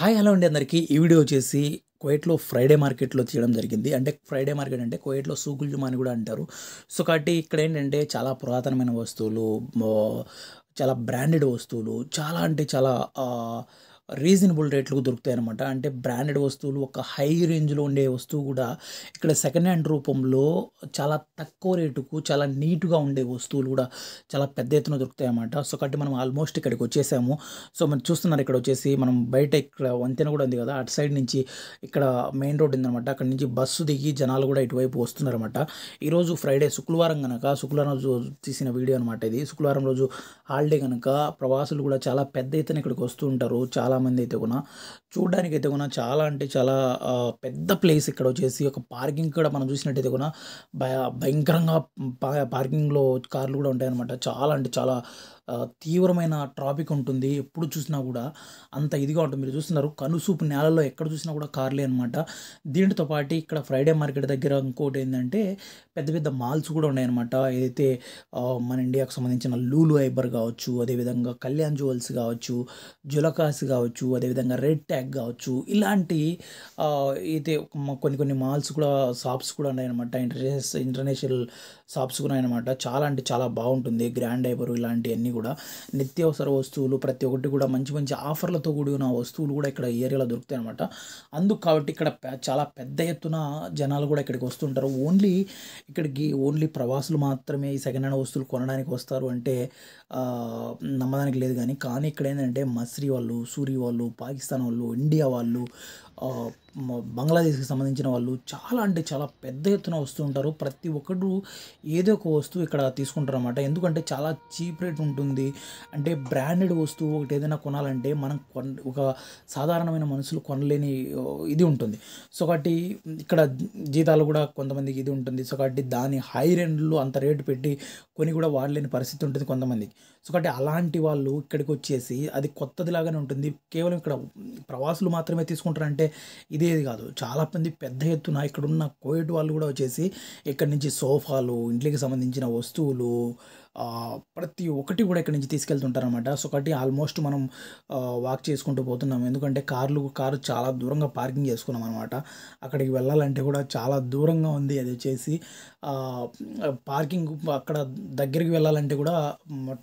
Hi hello అండి అందరికీ. ఈ వీడియో వచ్చేసి కువైట్‌లో ఫ్రైడే మార్కెట్‌లో తీయడం జరిగింది. అంటే ఫ్రైడే మార్కెట్ అంటే కువైట్‌లో సూకుల్ జుమా అని కూడా అంటారు. సో, కాబట్టి ఇక్కడేంటంటే చాలా పురాతనమైన వస్తువులు, మో చాలా బ్రాండెడ్ వస్తువులు, చాలా అంటే చాలా రీజనబుల్ రేట్లకు దొరుకుతాయనమాట. అంటే బ్రాండెడ్ వస్తువులు ఒక హై రేంజ్‌లో ఉండే వస్తువు కూడా ఇక్కడ సెకండ్ హ్యాండ్ రూపంలో చాలా తక్కువ రేటుకు చాలా నీట్‌గా ఉండే వస్తువులు కూడా చాలా పెద్ద ఎత్తున దొరుకుతాయన్నమాట. సో, కాబట్టి మనం ఆల్మోస్ట్ ఇక్కడికి వచ్చేసాము. సో, మనం చూస్తున్నారు ఇక్కడ వచ్చేసి మనం బయట ఇక్కడ వంతెన కూడా ఉంది కదా! అటు సైడ్ నుంచి ఇక్కడ మెయిన్ రోడ్ ఉందనమాట. అక్కడి నుంచి బస్సు దిగి జనాలు కూడా ఇటువైపు వస్తున్నారన్నమాట. ఈరోజు ఫ్రైడే శుక్రవారం గనక శుక్రవారం రోజు తీసిన వీడియో అనమాట ఇది. శుక్రవారం రోజు హాలిడే గనక ప్రవాసులు కూడా చాలా పెద్ద ఎత్తున ఇక్కడికి వస్తూ ఉంటారు. చాలామంది అయితే కూడా చూడ్డానికైతే కూడా చాలా అంటే చాలా పెద్ద ప్లేస్ ఇక్కడ వచ్చేసి ఒక పార్కింగ్ కూడా మనం చూసినట్టయితే కూడా భయంకరంగా పార్కింగ్‌లో కార్లు కూడా ఉంటాయన్నమాట. చాలా అంటే చాలా తీవ్రమైన ట్రాఫిక్ ఉంటుంది. ఎప్పుడు చూసినా కూడా అంత ఇదిగా ఉంటుంది. మీరు చూస్తున్నారు కనుసూపు నేలలో ఎక్కడ చూసినా కూడా కార్లే అనమాట. దీనితో పాటు ఇక్కడ ఫ్రైడే మార్కెట్ దగ్గర ఇంకోటేందంటే పెద్ద పెద్ద మాల్స్ కూడా ఉన్నాయన్నమాట. ఏదైతే మన ఇండియాకు సంబంధించిన లూలు ఐబర్ కావచ్చు, అదేవిధంగా కళ్యాణ్ జ్యువెల్స్ కావచ్చు, జులకాస్ కావచ్చు, అదేవిధంగా రెడ్ ట్యాగ్ కావచ్చు, ఇలాంటి అయితే కొన్ని కొన్ని మాల్స్ కూడా షాప్స్ కూడా ఉన్నాయన్నమాట. ఇంటర్నేషనల్ షాప్స్ కూడా ఉన్నాయన్నమాట. చాలా అంటే చాలా బాగుంటుంది. గ్రాండ్ ఐబర్ ఇలాంటివన్నీ కూడా నిత్యావసర వస్తువులు ప్రతి ఒక్కటి కూడా మంచి మంచి ఆఫర్లతో కూడిన వస్తువులు కూడా ఇక్కడ ఈ ఏరియాలో దొరుకుతాయి అనమాట. అందుకు కాబట్టి ఇక్కడ చాలా పెద్ద ఎత్తున జనాలు కూడా ఇక్కడికి వస్తుంటారు. ఇక్కడికి ఓన్లీ ప్రవాసులు మాత్రమే ఈ సెకండ్ హ్యాండ్ వస్తువులు కొనడానికి వస్తారు అంటే నమ్మడానికి లేదు. కానీ ఇక్కడ ఏంటంటే మస్రీ వాళ్ళు, సూరీ వాళ్ళు, పాకిస్తాన్ వాళ్ళు, ఇండియా వాళ్ళు, బంగ్లాదేశ్కి సంబంధించిన వాళ్ళు చాలా అంటే చాలా పెద్ద ఎత్తున వస్తూ ఉంటారు. ప్రతి ఒక్కరు ఏదో ఒక వస్తువు ఇక్కడ తీసుకుంటారు అన్నమాట. ఎందుకంటే చాలా చీప్ రేట్ ఉంటుంది. అంటే బ్రాండెడ్ వస్తువు ఒకటి ఏదైనా కొనాలంటే మనం ఒక సాధారణమైన మనుషులు కొనలేని ఇది ఉంటుంది. సో, కాబట్టి ఇక్కడ జీతాలు కూడా కొంతమందికి ఇది ఉంటుంది. సో, కాబట్టి దాని హై రెండ్‌లో అంత రేటు పెట్టి కొని కూడా వాడలేని పరిస్థితి ఉంటుంది కొంతమందికి. సో, కాబట్టి అలాంటి వాళ్ళు ఇక్కడికి వచ్చేసి అది కొత్తదిలాగానే ఉంటుంది. కేవలం ఇక్కడ ప్రవాసులు మాత్రమే తీసుకుంటారంటే ఇదేది కాదు. చాలా మంది పెద్ద ఎత్తున ఇక్కడున్న కువైట్ వాళ్ళు కూడా వచ్చేసి ఇక్కడి నుంచి సోఫాలు, ఇంట్లోకి సంబంధించిన వస్తువులు, ప్రతి ఒక్కటి కూడా ఇక్కడి నుంచి తీసుకెళ్తుంటారనమాట. సో, కాబట్టి ఆల్మోస్ట్ మనం వాక్ చేసుకుంటూ పోతున్నాం. ఎందుకంటే కారు చాలా దూరంగా పార్కింగ్ చేసుకున్నాం అనమాట. అక్కడికి వెళ్ళాలంటే కూడా చాలా దూరంగా ఉంది. అది వచ్చేసి పార్కింగ్ అక్కడ దగ్గరికి వెళ్ళాలంటే కూడా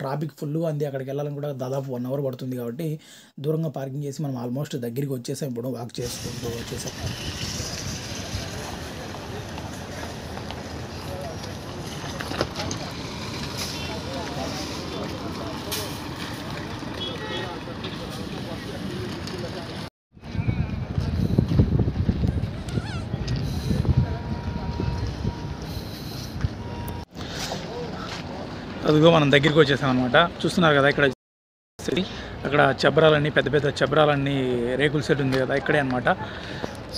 ట్రాఫిక్ ఫుల్గా ఉంది. అక్కడికి వెళ్ళాలని కూడా దాదాపు 1 అవర్ పడుతుంది. కాబట్టి దూరంగా పార్కింగ్ చేసి మనం ఆల్మోస్ట్ దగ్గరికి వచ్చేసాం. ఇప్పుడు వాక్ చేసుకుంటూ వచ్చేసాం. అదిగో మనం దగ్గరికి వచ్చేసాం అనమాట. చూస్తున్నారు కదా ఇక్కడ అక్కడ చబ్రాలన్నీ పెద్ద పెద్ద చబ్రాలన్నీ రేకుల సెట్ ఉంది కదా, ఇక్కడే అనమాట.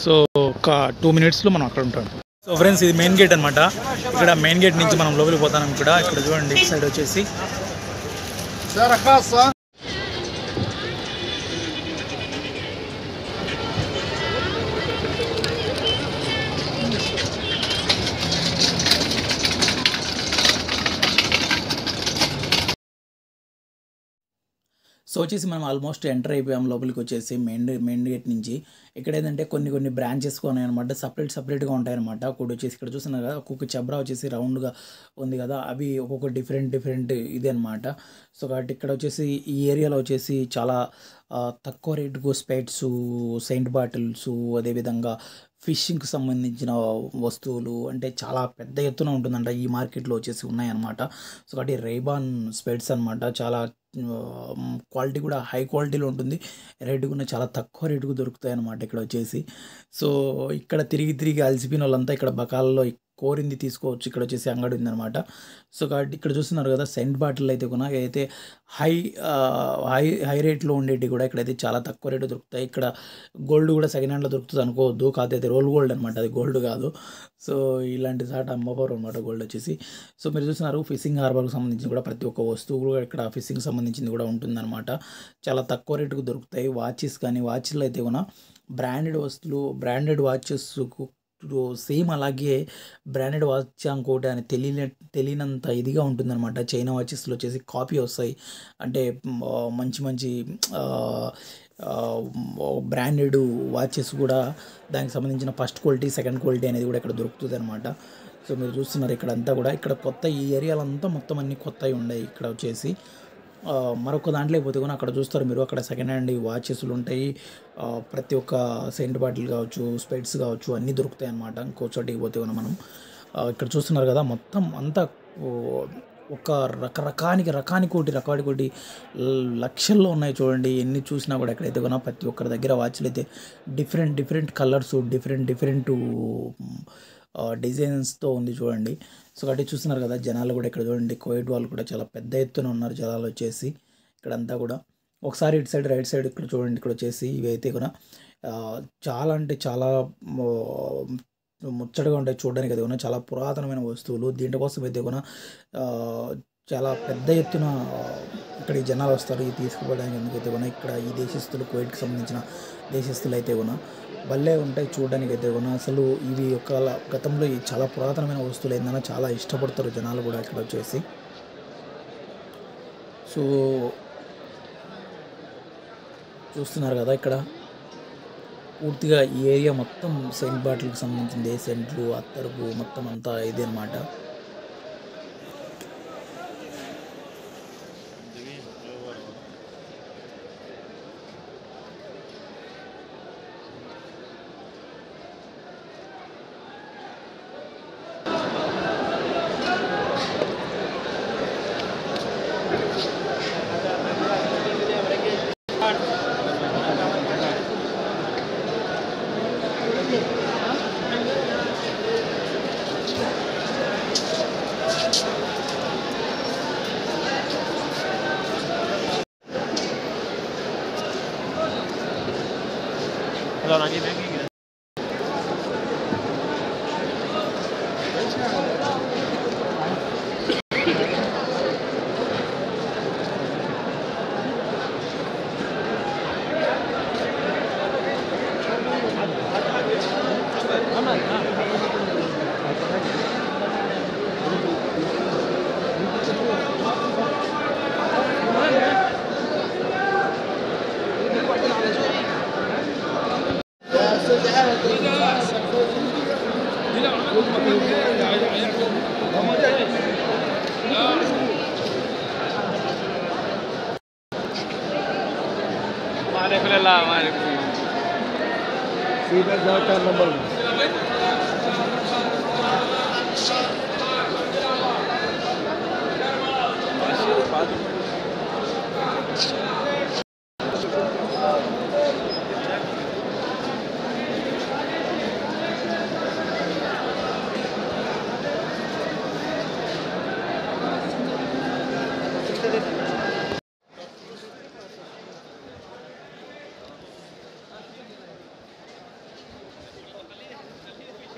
సో, ఒక 2 మినిట్స్లో మనం అక్కడ ఉంటాం. సో ఫ్రెండ్స్, ఇది మెయిన్ గేట్ అనమాట. ఇక్కడ మెయిన్ గేట్ నుంచి మనం లోపలికి పోతాం. ఇక్కడ చూడండి ఇటు సైడ్ వచ్చేసి మనం ఆల్మోస్ట్ ఎంటర్ అయిపోయాం లోపలికి వచ్చేసి మెయిన్ గేట్ నుంచి. ఇక్కడ ఏంటంటే కొన్ని బ్రాంచెస్ ఉన్నాయన్నమాట. సపరేట్గా ఉంటాయన్నమాట. ఒకటి వచ్చేసి ఇక్కడ చూస్తున్నారు కదా, ఒక్కొక్క చబ్రా వచ్చేసి రౌండ్గా ఉంది కదా, అవి ఒక్కొక్క డిఫరెంట్ ఇది అనమాట. సో, కాబట్టి ఇక్కడ వచ్చేసి ఈ ఏరియాలో వచ్చేసి చాలా తక్కువ రేటుకు స్పెట్స్, సెయింట్ బాటిల్స్, అదేవిధంగా ఫిషింగ్కి సంబంధించిన వస్తువులు అంటే చాలా పెద్ద ఎత్తున ఉంటుందంట. ఈ మార్కెట్లో వచ్చేసి ఉన్నాయన్నమాట. సో, కాబట్టి రేబాన్ స్పెట్స్ అనమాట. చాలా క్వాలిటీ కూడా హై క్వాలిటీలో ఉంటుంది. రేటు కూడా చాలా తక్కువ రేటుకు దొరుకుతాయి అన్నమాట ఇక్కడ వచ్చేసి. సో, ఇక్కడ తిరిగి అలసిపోయిన వాళ్ళంతా ఇక్కడ బకాలలో కోరింది తీసుకోవచ్చు. ఇక్కడ వచ్చేసి అంగడి ఉందన్నమాట. సో, కాబట్టి ఇక్కడ చూస్తున్నారు కదా, సెంట్ బాటిల్ అయితే కూడా అయితే హై హై రేట్లో ఉండేవి కూడా ఇక్కడైతే చాలా తక్కువ రేటు దొరుకుతాయి. ఇక్కడ గోల్డ్ కూడా సెకండ్ హ్యాండ్లో దొరుకుతుంది అనుకోవద్దు. కాకపోతే రోల్ గోల్డ్ అనమాట, అది గోల్డ్ కాదు. సో, ఇలాంటి చాట అమ్మవారు అనమాట గోల్డ్ వచ్చేసి. సో, మీరు చూస్తున్నారు ఫిషింగ్ హార్బర్కి సంబంధించి కూడా ప్రతి ఒక్క వస్తువు కూడా ఇక్కడ ఫిషింగ్ సంబంధించింది కూడా ఉంటుందన్నమాట. చాలా తక్కువ రేటుకు దొరుకుతాయి. వాచెస్లో అయితే కూడా బ్రాండెడ్ వాచెస్కు సేమ్ అలాగే బ్రాండెడ్ వాచ్ ఇంకోటి అని తెలియనంత ఇదిగా ఉంటుందన్నమాట. చైనా వాచెస్లో వచ్చేసి కాపీ వస్తాయి. అంటే మంచి మంచి బ్రాండెడ్ వాచెస్ కూడా దానికి సంబంధించిన ఫస్ట్ క్వాలిటీ, సెకండ్ క్వాలిటీ అనేది కూడా ఇక్కడ దొరుకుతుంది అనమాట. సో మీరు చూస్తున్నారు ఇక్కడంతా కూడా, ఇక్కడ కొత్త ఈ ఏరియాలంతా మొత్తం అన్నీ కొత్తవి ఉన్నాయి ఇక్కడ వచ్చేసి. మరొక దాంట్లోకి పోతే కూడా అక్కడ చూస్తారు మీరు, అక్కడ సెకండ్ హ్యాండ్ వాచెస్లు ఉంటాయి. ప్రతి ఒక్క సెంట్ బాటిల్ కావచ్చు, స్పెట్స్ కావచ్చు, అన్నీ దొరుకుతాయి అన్నమాట. ఇంకో చోటికి పోతే కూడా మనం ఇక్కడ చూస్తున్నారు కదా, మొత్తం అంతా ఒక రకానికి లక్షల్లో ఉన్నాయి చూడండి. ఎన్ని చూసినా కూడా ఎక్కడైతే కొన్నా ప్రతి ఒక్కరి దగ్గర వాచ్లు అయితే డిఫరెంట్ కలర్స్, డిఫరెంట్ డిజైన్స్తో ఉంది చూడండి. సో కాబట్టి చూస్తున్నారు కదా, జనాలు కూడా ఇక్కడ చూడండి, కోవిడ్ వాళ్ళు కూడా చాలా పెద్ద ఎత్తున ఉన్నారు జనాలు వచ్చేసి ఇక్కడంతా కూడా. ఒకసారి ఇటు సైడ్ రైట్ సైడ్ ఇక్కడ చూడండి, ఇక్కడ వచ్చేసి ఇవి అయితే కూడా చాలా అంటే చాలా ముచ్చటగా ఉంటాయి చూడడానికి. అయితే కూడా చాలా పురాతనమైన వస్తువులు. దీంట్లోకోసం అయితే కూడా చాలా పెద్ద ఎత్తున ఇక్కడ ఈ జనాలు వస్తారు ఇది తీసుకుపోవడానికి. ఎందుకైతే కూడా ఇక్కడ ఈ దేశస్తులు, కువైట్కి సంబంధించిన దేశస్తులు అయితే కూడా భలే ఉంటాయి చూడడానికి. అయితే కూడా అసలు ఇవి ఒక గతంలో చాలా పురాతనమైన వస్తువులు ఏందన్నా చాలా ఇష్టపడతారు జనాలు కూడా ఇక్కడ వచ్చేసి. సో చూస్తున్నారు కదా, ఇక్కడ పూర్తిగా ఈ ఏరియా మొత్తం సెంట్ బాటిల్కి సంబంధించింది. సెంట్లు, అత్తరుపు మొత్తం అంతా ఇదే అనమాట.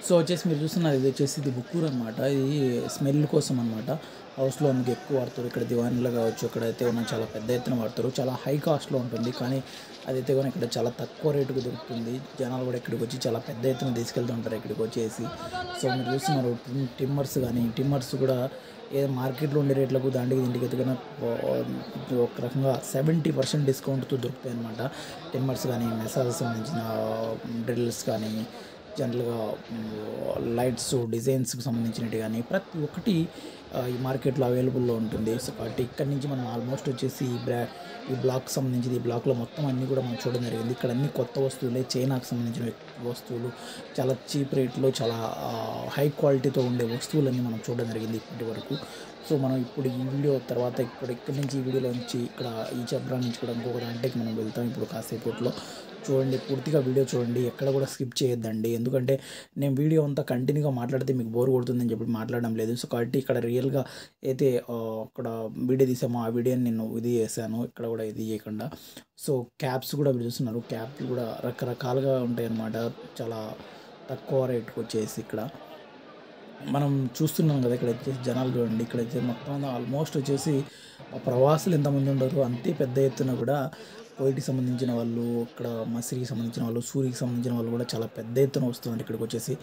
సో వచ్చేసి మీరు చూస్తున్నారు, ఇది వచ్చేసి ఇది బుక్కూరు అనమాట. ఇది స్మెల్ కోసం అనమాట. హౌస్లో మనకి ఎక్కువ వాడతారు. ఇక్కడ దివాన్లో కావచ్చు, ఇక్కడైతే ఉన్న చాలా పెద్ద ఎత్తున వాడతారు. చాలా హై కాస్ట్లో ఉంటుంది, కానీ అదైతే కూడా ఇక్కడ చాలా తక్కువ రేటుకు దొరుకుతుంది. జనాలు కూడా ఇక్కడికి వచ్చి చాలా పెద్ద ఎత్తున తీసుకెళ్తుంటారు ఇక్కడికి వచ్చేసి. సో మీరు చూస్తున్నారు టిమ్మర్స్ కూడా ఏ మార్కెట్లో ఉండే రేట్లకు దీంటికి ఎత్తుకున్న ఒక రకంగా 70% డిస్కౌంట్తో దొరుకుతాయి అన్నమాట. టిమ్మర్స్ కానీ, మెసాజ్ సంబంధించిన డ్రిల్స్ కానీ, జనరల్గా లైట్స్, డిజైన్స్కి సంబంధించినవి కానీ ప్రతి ఒక్కటి ఈ మార్కెట్లో అవైలబుల్లో ఉంటుంది. సో కాబట్టి ఇక్కడ నుంచి మనం ఆల్మోస్ట్ వచ్చేసి ఈ బ్లాక్కి సంబంధించి ఈ బ్లాక్లో మొత్తం అన్నీ కూడా మనం చూడడం జరిగింది. ఇక్కడ అన్ని కొత్త వస్తువులే, చైనాకు సంబంధించిన వస్తువులు, చాలా చీప్ రేట్లో, చాలా హై క్వాలిటీతో ఉండే వస్తువులన్నీ మనం చూడడం జరిగింది ఇప్పటి వరకు. సో మనం ఇప్పుడు ఈ వీడియో తర్వాత ఇక్కడి నుంచి ఈ వీడియోలో నుంచి ఇక్కడ ఈ చబ్రా నుంచి కూడా ఇంకొక దాంట్లోకి మనం వెళ్తాం ఇప్పుడు కాసేపట్లో. చూడండి, పూర్తిగా వీడియో చూడండి, ఎక్కడ కూడా స్కిప్ చేయొద్దండి. ఎందుకంటే నేను వీడియో అంతా కంటిన్యూగా మాట్లాడితే మీకు బోర్ కొడుతుందని చెప్పి మాట్లాడడం లేదు. సో కాబట్టి ఇక్కడ రియల్గా అయితే అక్కడ వీడియో తీసామో ఆ వీడియోని నేను ఇది చేశాను, ఇక్కడ కూడా ఇది చేయకుండా. సో క్యాప్స్ కూడా మీరు చూస్తున్నారు, క్యాప్లు కూడా రకరకాలుగా ఉంటాయి అన్నమాట. చాలా తక్కువ రేటుకి వచ్చేసి ఇక్కడ మనం చూస్తున్నాం కదా. ఇక్కడ వచ్చేసి జనాలు చూడండి, ఇక్కడైతే మొత్తం ఆల్మోస్ట్ వచ్చేసి ప్రవాసులు ఎంతమంది ఉండరు, అంతే పెద్ద ఎత్తున కూడా కోయిటికి సంబంధించిన వాళ్ళు, ఇక్కడ మసిరికి సంబంధించిన వాళ్ళు, సూరికి సంబంధించిన వాళ్ళు కూడా చాలా పెద్ద ఎత్తున వస్తున్నారు ఇక్కడికి వచ్చేసి.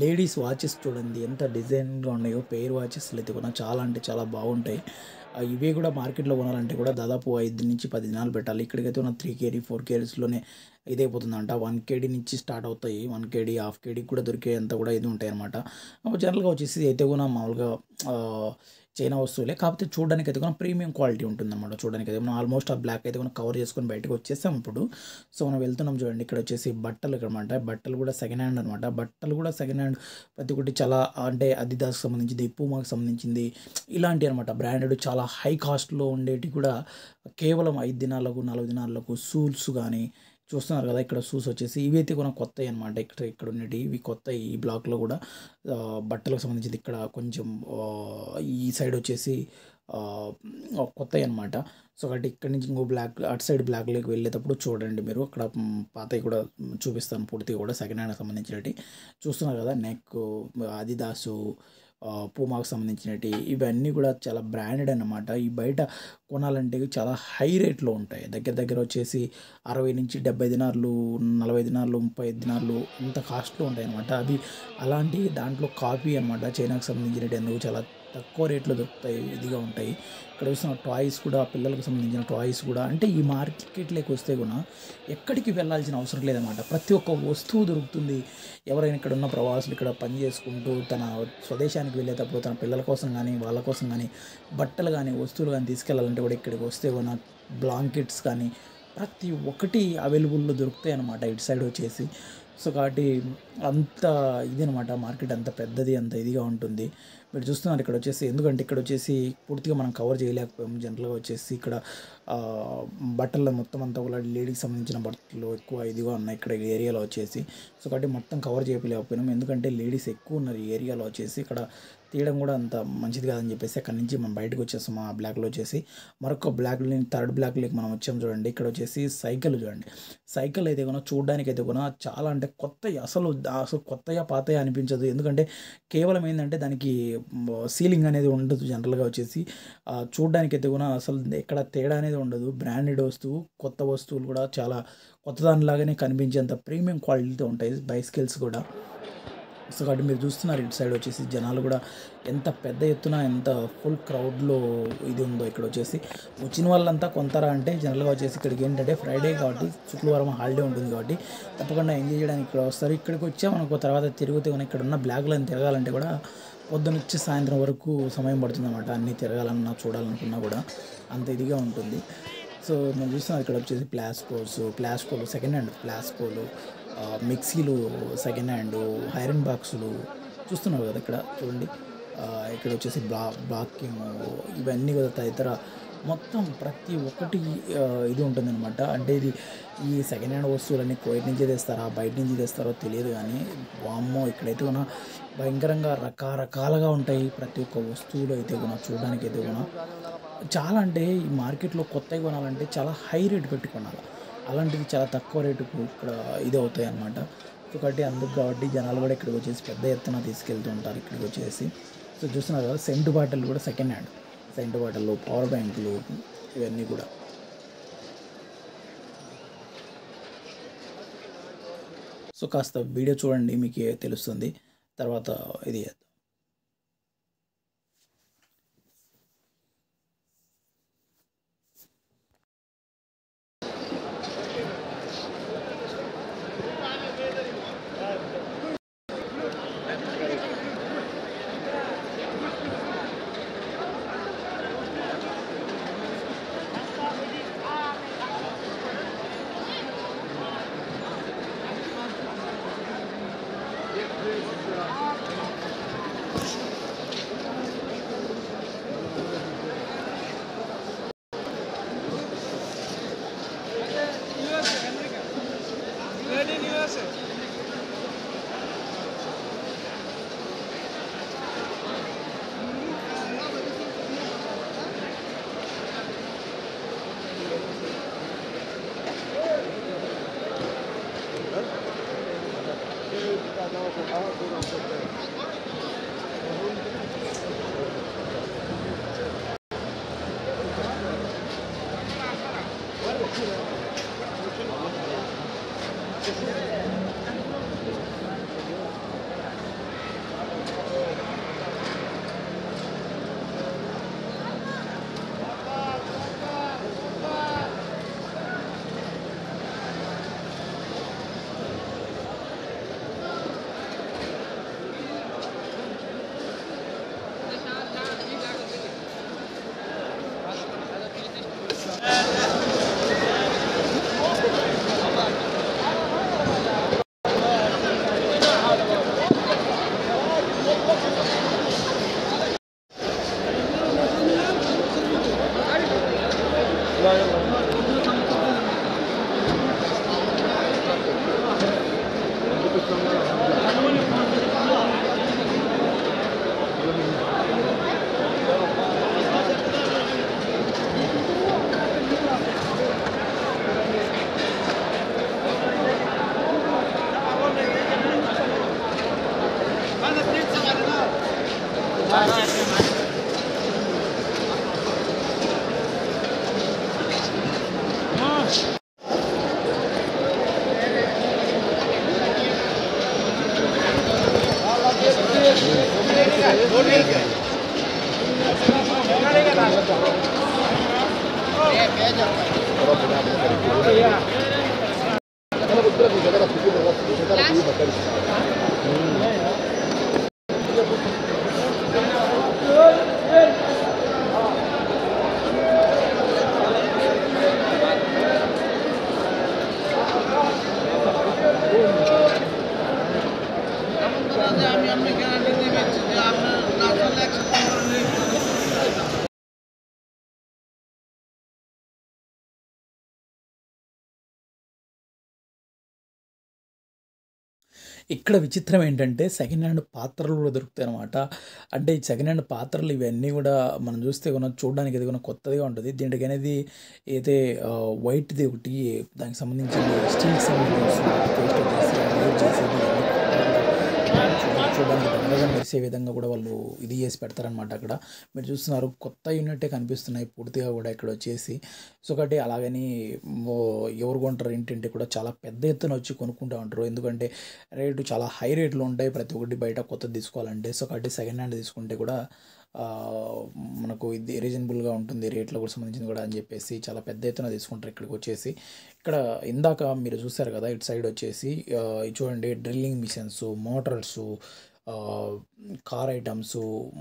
లేడీస్ వాచెస్ చూడండి ఎంత డిజైన్గా ఉన్నాయో, పెయిర్ వాచెస్లు అయితే కూడా చాలా అంటే చాలా బాగుంటాయి. ఇవే కూడా మార్కెట్లో కొనాలంటే కూడా దాదాపు 5 నుంచి 10 దినాలు పెట్టాలి. ఇక్కడికైతే ఉన్న 3 కేడీ 4 కేడీస్లోనే ఇదైపోతుందంట. 1 కేడీ నుంచి స్టార్ట్ అవుతాయి. 1 కేడీ హాఫ్ కేడీకి కూడా దొరికేంత కూడా ఇది ఉంటాయి అనమాట. జనరల్గా వచ్చేసి అయితే కూడా మామూలుగా చైనా వస్తువులే, కాకపోతే చూడడానికి అయితే కూడా ప్రీమియం క్వాలిటీ ఉంటుందన్నమాట. చూడడానికి అయితే మనం ఆల్మోస్ట్ ఆ బ్లాక్ అయితే కూడా కవర్ చేసుకొని బయటకు వచ్చేసాం ఇప్పుడు. సో మనం వెళ్తున్నాం చూడండి. ఇక్కడ వచ్చేసి బట్టలు అనమాట. బట్టలు కూడా సెకండ్ హ్యాండ్ అనమాట. బట్టలు కూడా సెకండ్ హ్యాండ్ ప్రతి ఒక్కటి చాలా అంటే అదిదాస్కి సంబంధించింది, పూమాకి సంబంధించింది, ఇలాంటి అనమాట. బ్రాండెడ్ చాలా హై కాస్ట్లో ఉండేటి కూడా కేవలం 5 దినాలకు 4 దినాలకు షూస్ కానీ చూస్తున్నారు కదా. ఇక్కడ షూస్ వచ్చేసి ఇవైతే కూడా కొత్తవి అనమాట. ఇక్కడ ఉండేవి ఇవి కొత్త. ఈ బ్లాక్లో కూడా బట్టలకు సంబంధించింది ఇక్కడ కొంచెం ఈ సైడ్ వచ్చేసి కొత్తవి అనమాట. సో కాబట్టి ఇక్కడ నుంచి ఇంకో బ్లాక్ అటు సైడ్ బ్లాక్లోకి వెళ్ళేటప్పుడు చూడండి మీరు. అక్కడ పాతవి కూడా చూపిస్తాను పూర్తిగా కూడా సెకండ్ హ్యాండ్కి సంబంధించినవి చూస్తున్నారు కదా. నెక్ అదిదాసు, పూమాకు సంబంధించినవి ఇవన్నీ కూడా చాలా బ్రాండెడ్ అన్నమాట. ఈ బయట కొనాలంటే చాలా హై రేట్లో ఉంటాయి. దగ్గర వచ్చేసి 60 నుంచి 70 దినార్లు, 40 దినార్లు, 35 దినార్లు అంత కాస్ట్లో ఉంటాయి అన్నమాట. అవి అలాంటి దాంట్లో కాపీ అనమాట. చైనాకు సంబంధించినవి ఎందుకు చాలా తక్కువ రేట్లో దొరుకుతాయి, ఇదిగా ఉంటాయి. ఇక్కడ చూసిన టాయ్స్ కూడా, పిల్లలకు సంబంధించిన టాయ్స్ కూడా, అంటే ఈ మార్కెట్లోకి వస్తే కూడా ఎక్కడికి వెళ్ళాల్సిన అవసరం లేదన్నమాట. ప్రతి ఒక్క వస్తువు దొరుకుతుంది. ఎవరైనా ఇక్కడ ఉన్న ప్రవాసులు ఇక్కడ పని చేసుకుంటూ తన స్వదేశానికి వెళ్ళేటప్పుడు తన పిల్లల కోసం కానీ వాళ్ళ కోసం కానీ బట్టలు కానీ వస్తువులు కానీ తీసుకెళ్ళాలంటే కూడా ఇక్కడికి వస్తే కూడా బ్లాంకెట్స్ కానీ ప్రతి ఒక్కటి అవైలబుల్లో దొరుకుతాయి అన్నమాట ఇటు సైడ్ వచ్చేసి. సో కాబట్టి అంత ఇది అనమాట. మార్కెట్ అంత పెద్దది, అంత ఇదిగా ఉంటుంది. మీరు చూస్తున్నారు ఇక్కడ వచ్చేసి, ఎందుకంటే ఇక్కడ వచ్చేసి పూర్తిగా మనం కవర్ చేయలేకపోయాము. జనరల్గా వచ్చేసి ఇక్కడ బట్టల్లో మొత్తం అంతా కూడా లేడీకి సంబంధించిన బట్టలు ఎక్కువ ఇదిగా ఉన్నాయి ఇక్కడ ఏరియాలో వచ్చేసి. సో కాబట్టి మొత్తం కవర్ చేయలేకపోయినాం, ఎందుకంటే లేడీస్ ఎక్కువ ఉన్నారు ఈ ఏరియాలో వచ్చేసి. ఇక్కడ తీయడం కూడా అంత మంచిది కాదని చెప్పేసి అక్కడి నుంచి మనం బయటకు వచ్చేస్తాం. ఆ బ్లాక్లో వచ్చేసి మరొక బ్లాక్లో, థర్డ్ బ్లాక్లోకి మనం వచ్చాం చూడండి. ఇక్కడ వచ్చేసి సైకిల్ చూడండి. సైకిల్ అయితే కూడా చూడడానికి అయితే కూడా చాలా అంటే కొత్తవి, అసలు కొత్తగా పాతగా అనిపించదు. ఎందుకంటే కేవలం ఏంటంటే దానికి సీలింగ్ అనేది ఉండదు. జనరల్గా వచ్చేసి చూడడానికి అయితే కూడా అసలు ఎక్కడ తేడా అనేది ఉండదు. బ్రాండెడ్ వస్తువు, కొత్త వస్తువులు కూడా చాలా కొత్త దానిలాగానే కనిపించేంత ప్రీమియం క్వాలిటీతో ఉంటాయి బైసికల్స్ కూడా. సో కాబట్టి మీరు చూస్తున్నారు ఇటు సైడ్ వచ్చేసి జనాలు కూడా ఎంత పెద్ద ఎత్తున, ఎంత ఫుల్ క్రౌడ్లో ఇది ఉందో. ఇక్కడ వచ్చేసి వచ్చిన వాళ్ళంతా కొంతరా అంటే జనరల్గా వచ్చేసి ఇక్కడికి ఏంటంటే ఫ్రైడే కాబట్టి, శుక్రవారం హాలిడే ఉంటుంది కాబట్టి తప్పకుండా ఎంజాయ్ చేయడానికి ఇక్కడ వస్తారు. ఇక్కడికి వచ్చామనుకో తర్వాత తిరుగుతే ఇక్కడ ఉన్న బ్లాక్లను తిరగాలంటే కూడా పొద్దునొచ్చి సాయంత్రం వరకు సమయం పడుతుంది అన్నమాట. అన్నీ తిరగాలన్నా చూడాలనుకున్నా కూడా అంత ఇదిగా ఉంటుంది. సో మనం చూస్తున్నాం ఇక్కడ వచ్చేసి ప్లాస్కోలు సెకండ్ హ్యాండ్ ప్లాస్కోలు, మిక్సీలు సెకండ్ హ్యాండ్, ఐరన్ బాక్సులు చూస్తున్నారు కదా. ఇక్కడ చూడండి, ఇక్కడ వచ్చేసి బ్లాకింగ్ ఇవన్నీ కూడా తదితర మొత్తం ప్రతి ఒక్కటి ఇది ఉంటుందన్నమాట. అంటే ఇది ఈ సెకండ్ హ్యాండ్ వస్తువులన్నీ కోయిట్ నుంచి తెస్తారా బయట నుంచి తెస్తారో తెలియదు, కానీ వామ్మో ఇక్కడైతే కూడా భయంకరంగా రకరకాలుగా ఉంటాయి. ప్రతి ఒక్క వస్తువులు అయితే కూడా చూడడానికి అయితే కూడా చాలా, అంటే ఈ మార్కెట్లో కొత్తవి కొనాలంటే చాలా హై రేట్ పెట్టి కొనాలి. అలాంటిది చాలా తక్కువ రేటుకు ఇక్కడ ఇది అవుతాయి అన్నమాట. కాబట్టి అందుకు కాబట్టి జనాలు కూడా ఇక్కడికి వచ్చేసి పెద్ద ఎత్తున తీసుకెళ్తూ ఉంటారు ఇక్కడికి వచ్చేసి. సో చూస్తున్నారు కదా, సెంటు బాటిల్ కూడా second hand, scent bottle, power బ్యాంకులు ఇవన్నీ కూడా. సో కాస్త వీడియో చూడండి, మీకు తెలుస్తుంది. తర్వాత ఇది ఇక్కడ విచిత్రం ఏంటంటే సెకండ్ హ్యాండ్ పాత్రలు కూడా దొరుకుతాయనమాట. అంటే ఈ సెకండ్ హ్యాండ్ పాత్రలు ఇవన్నీ కూడా మనం చూస్తే చూడడానికి ఏది కొత్తదిగా ఉంటుంది. దీనికనేది అయితే వైట్‌ది ఒకటి దానికి సంబంధించింది స్టీల్‌కి సంబంధించిన పేస్ట్ వచ్చేసి యూజ్ చేసేది చూడడానికి దగదగ మెరిసే విధంగా కూడా వాళ్ళు ఇది చేసి పెడతారనమాట అక్కడ. మీరు చూస్తున్నారు కొత్తయి ఉన్నట్టే కనిపిస్తున్నాయి పూర్తిగా కూడా ఇక్కడ వచ్చేసి. సో కాబట్టి అలాగని ఎవరు కొంటారు ఏంటంటే కూడా చాలా పెద్ద ఎత్తున వచ్చి కొనుక్కుంటూ ఉంటారు. ఎందుకంటే రేటు చాలా హై రేట్లు ఉంటాయి ప్రతి ఒక్కటి బయట కొత్తది తీసుకోవాలంటే. సో కాబట్టి సెకండ్ హ్యాండ్ తీసుకుంటే కూడా మనకు ఇది రీజనబుల్గా ఉంటుంది రేట్లో కూడా సంబంధించింది కూడా అని చెప్పేసి చాలా పెద్ద ఎత్తున తీసుకుంటారు ఇక్కడికి వచ్చేసి. ఇక్కడ ఇందాక మీరు చూసారు కదా ఇటు సైడ్ వచ్చేసి ఇది చూడండి drilling machines, motors, car items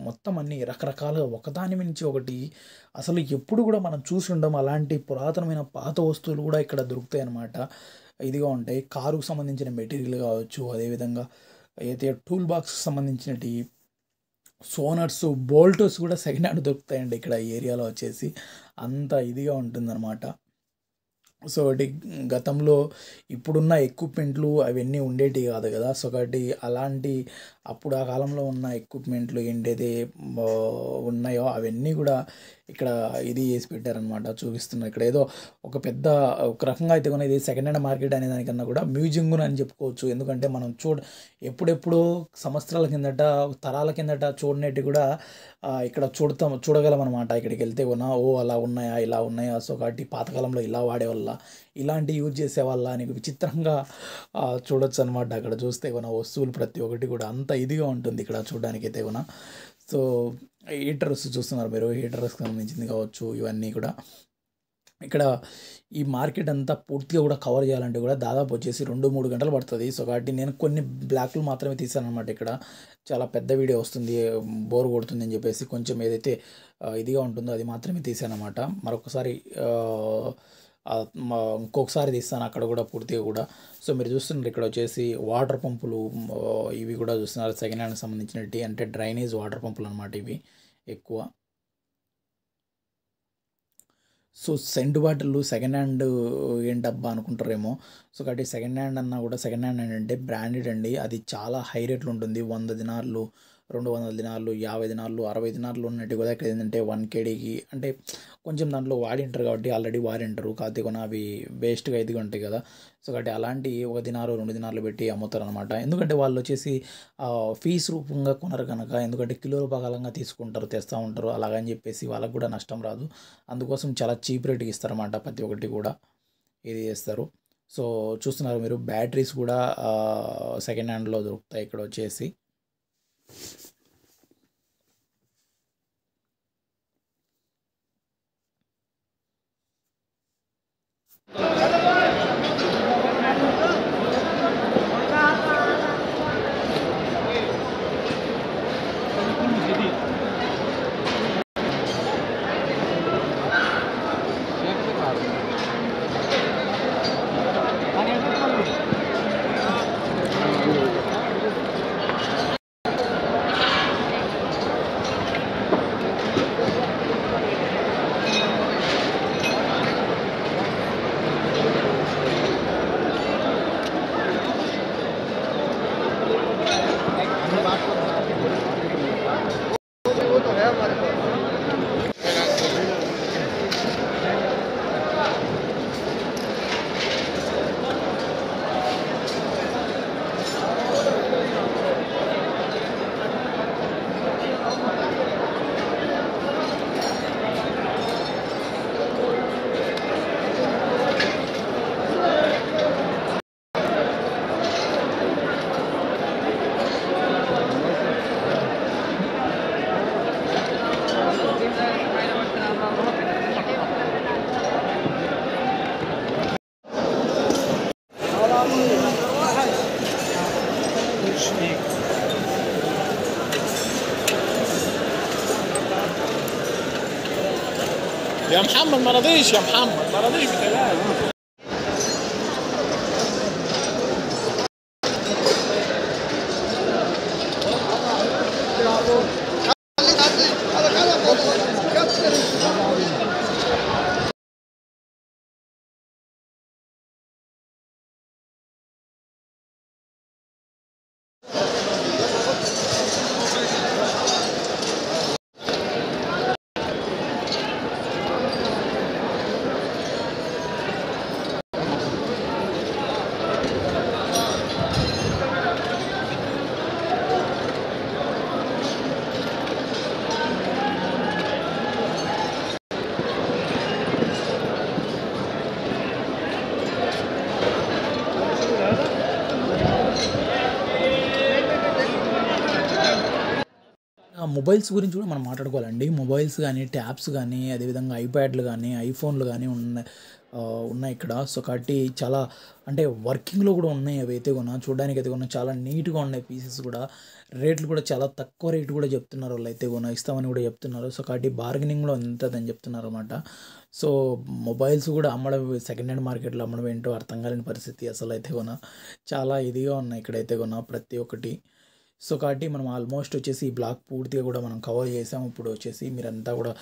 మొత్తం అన్నీ రకరకాలుగా ఒకదాని మించి ఒకటి అసలు ఎప్పుడు కూడా మనం చూసి ఉండం అలాంటి పురాతనమైన పాత వస్తువులు కూడా ఇక్కడ దొరుకుతాయి అన్నమాట. ఇదిగా ఉంటాయి. కారుకు సంబంధించిన మెటీరియల్ కావచ్చు, అదేవిధంగా అయితే టూల్ బాక్స్కి సంబంధించినటి సోనట్స్, బోల్ట్స్ కూడా సెకండ్ హ్యాండ్ దొరుకుతాయండి ఇక్కడ ఈ ఏరియాలో వచ్చేసి. అంత ఇదిగా ఉంటుందన్నమాట. సో ఒకటి గతంలో ఇప్పుడున్న ఎక్విప్మెంట్లు అవన్నీ ఉండేటివి కాదు కదా. సో కాబట్టి అలాంటి అప్పుడు ఆ కాలంలో ఉన్న ఎక్విప్మెంట్లు ఏంటైతే ఉన్నాయో అవన్నీ కూడా ఇక్కడ ఇది చేసి పెట్టారనమాట చూపిస్తున్నారు. ఇక్కడ ఏదో ఒక పెద్ద ఒక రకంగా అయితే ఇది సెకండ్ హ్యాండ్ మార్కెట్ అనే దానికన్నా కూడా మ్యూజియం అని చెప్పుకోవచ్చు. ఎందుకంటే మనం ఎప్పుడెప్పుడో సంవత్సరాల కిందట తరాల కిందట చూడనేటి కూడా ఇక్కడ చూడగలం అనమాట. ఇక్కడికి వెళ్తే ఓ అలా ఉన్నాయా ఇలా ఉన్నాయా. సో కాబట్టి పాతకాలంలో ఇలా వాడేవాళ్ళ ఇలాంటి యూజ్ చేసేవాళ్ళ అని విచిత్రంగా చూడొచ్చు అనమాట. అక్కడ చూస్తే వస్తువులు ప్రతి ఒక్కటి కూడా అంత ఇదిగా ఉంటుంది ఇక్కడ చూడడానికి అయితే సో హీటర్స్ చూస్తున్నారు మీరు, హీటర్స్కి సంబంధించింది కావచ్చు ఇవన్నీ కూడా. ఇక్కడ ఈ మార్కెట్ అంతా పూర్తిగా కూడా కవర్ చేయాలంటే కూడా దాదాపు వచ్చేసి 2-3 గంటలు పడుతుంది. సో కాబట్టి నేను కొన్ని బ్లాక్లు మాత్రమే తీసాను అనమాట. ఇక్కడ చాలా పెద్ద వీడియో వస్తుంది, బోర్ కొడుతుంది అని చెప్పేసి కొంచెం ఏదైతే ఇదిగా ఉంటుందో అది మాత్రమే తీసాను అనమాట. మరొకసారి ఇంకొకసారి తీస్తాను అక్కడ కూడా పూర్తిగా కూడా. సో మీరు చూస్తున్నారు ఇక్కడ వచ్చేసి వాటర్ పంపులు ఇవి కూడా చూస్తున్నారు సెకండ్ హ్యాండ్కి సంబంధించినవి. అంటే డ్రైనేజ్ వాటర్ పంపులు అనమాట ఇవి ఎక్కువ. So cent bottle second hand ఏంటబ్బా అనుకుంటారేమో. సో కాబట్టి సెకండ్ హ్యాండ్ అన్నా కూడా సెకండ్ హ్యాండ్ ఏంటంటే బ్రాండెడ్ అండి. అది చాలా హై రేట్లు ఉంటుంది. 100 దినార్లు, 200 దినార్లు, 50 దినార్లు, 60 దినార్లు ఉన్నట్టు కూడా ఇక్కడ ఏంటంటే 1 KDకి అంటే కొంచెం దాంట్లో వాడింటారు కాబట్టి ఆల్రెడీ వాడింటారు. కాకపోతే అవి వేస్ట్గా ఇదిగా ఉంటాయి కదా. సో కాబట్టి అలాంటి 1 దినారు 2 దినార్లు పెట్టి అమ్ముతారు అనమాట. ఎందుకంటే వాళ్ళు వచ్చేసి ఫీజు రూపంగా కొనరు కనుక. ఎందుకంటే కిలోల ప్రకారంగా తీసుకుంటారు, తెస్తూ ఉంటారు. అలాగని చెప్పేసి వాళ్ళకు కూడా నష్టం రాదు. అందుకోసం చాలా చీప్ రేట్కి ఇస్తారన్నమాట ప్రతి ఒక్కటి కూడా ఇది చేస్తారు. సో చూస్తున్నారు మీరు బ్యాటరీస్ కూడా సెకండ్ హ్యాండ్లో దొరుకుతాయి ఇక్కడ వచ్చేసి. يا محمد ما رضيش، يا محمد ما رضيش بكلام. మొబైల్స్ గురించి కూడా మనం మాట్లాడుకోవాలండి. మొబైల్స్ గానీ, ట్యాబ్స్ గానీ, అదేవిధంగా ఐప్యాడ్లు గానీ, ఐఫోన్లు గానీ ఉన్నాయి ఇక్కడ. సో కాబట్టి చాలా అంటే వర్కింగ్‌లో కూడా ఉన్నాయి అవైతే చూడడానికైతే చాలా నీట్‌గా ఉన్నాయి పీసెస్ కూడా. రేట్లు కూడా చాలా తక్కువ రేట్ కూడా చెప్తున్నారు వాళ్ళైతే ఇస్తామని కూడా చెప్తున్నారు. సో కాబట్టి బార్గెనింగ్ కూడా ఉంటదని చెప్తున్నారన్నమాట. సో మొబైల్స్ కూడా అమ్మడం సెకండ్ హ్యాండ్ మార్కెట్‌లో అమ్మడం ఏంటో అర్థం కాలేని పరిస్థితి అసలైతే చాలా ఇదిగా ఉన్నాయి ఇక్కడైతే ప్రతి ఒక్కటి. సో కాబట్టి మనం ఆల్మోస్ట్ వచ్చేసి ఈ బ్లాగ్ పూర్తిగా కూడా మనం కవర్ చేసాము. ఇప్పుడు వచ్చేసి మీరంతా కూడా